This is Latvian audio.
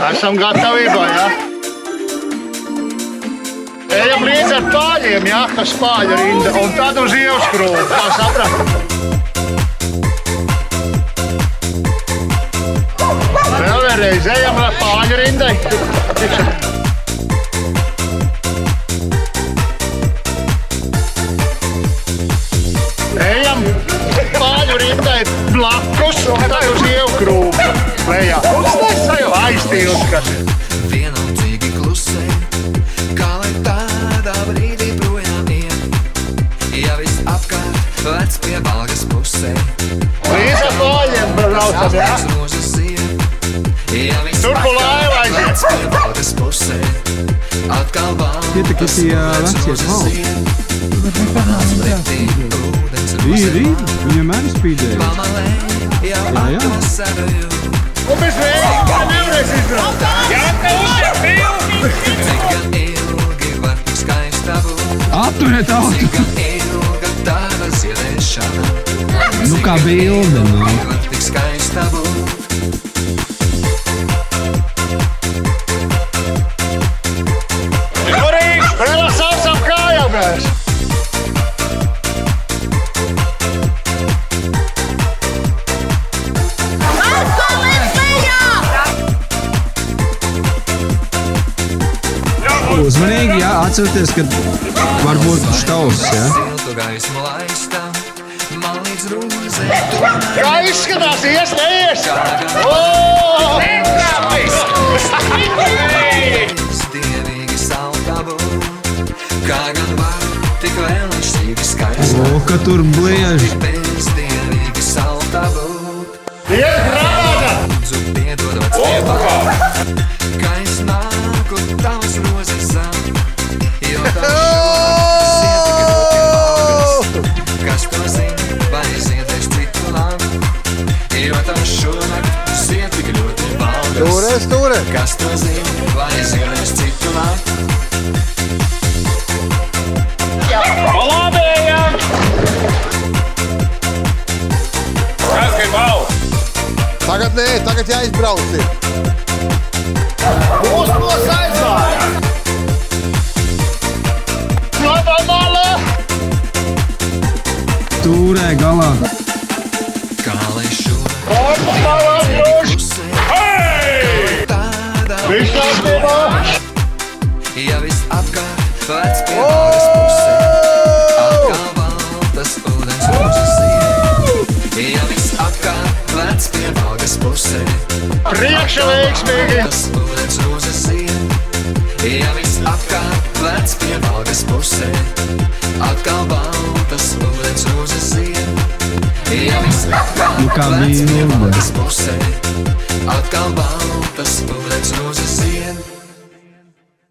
Esam gatavībā, jā. Ejam līdz ar pāļiem, jā, kas pāļu rinda, un tad uz ievas krūmu, kā saprat? Vēlreiz ejam ar pāļu rindai. Ejam pāļu rindai blakus, un tad uz ievu krūmu. Lejā. Aiztīvs, kas. Vienaldzīgi klusē, kā lai tādā brīdī projām iet. Ja viss apkārt vec pie Valgas pusē. Līdz ar pāļiem braucam, jā? Turpu laiva aiziet. Pie Valgas pusē. Atkal baltas ūdens uziet. Nāc pretī ūdens Rīt, viņam arī spīdēja. Pamalē jau atvasaroju. Un bez vēja nevarēs izbraukt. Jā, Cik gan ilgi var tik skaista būt. Atturiet auto! Cik gan ilga tava ziedēšana. Nu kā bilde, nu. Var tik skaista būt. Kurīši, vēl saucam kājām mēs. Uzmanīgi, jā, atcerieties, ka varbūt štaus, jā. Siltu gaismu laistam, man līdz rozē tomēr. Kā izskatās, ies, neies? Dievīgi salta būt. Kā gan var tik vēlēšīgi skaista. O, ka tur blieži. Bez dievīgi salta būt. Ies, grāda! Lūdzu, piedod vec pie Valgas. Kā es nāku tavas rozes zem. Jo tavs zied tik ļoti Valgas. Kas to zina, vai ziedēs citu labu. Jo tavs šonakt zied tik ļoti Valgas. Ture! Kas to zina, vai ziedēs citu labu. Palabējām! Kas grib au? Tagad nē, tagad jāizbrauc ir. Mūs nos aizvāja! Labā malā! Tūrē galā. Kā lai šonakt Labā malā, droši! pusē. Hei! Tādā Viss kārtībā! ja viss apkārt vec pie Valgas pusē. Atkal baltas ūdens rozes iet. Ja viss apkārt vec pie Valgas pusē. Priekša veiksmīgi! Baltas ūdens rozes iet. Ja viss apkārt vec pie Valgas pusē. Atkal baltas ūdens rozes iet. Ja viss Nu kā apkārt vec pie bilde. Valgas pusē.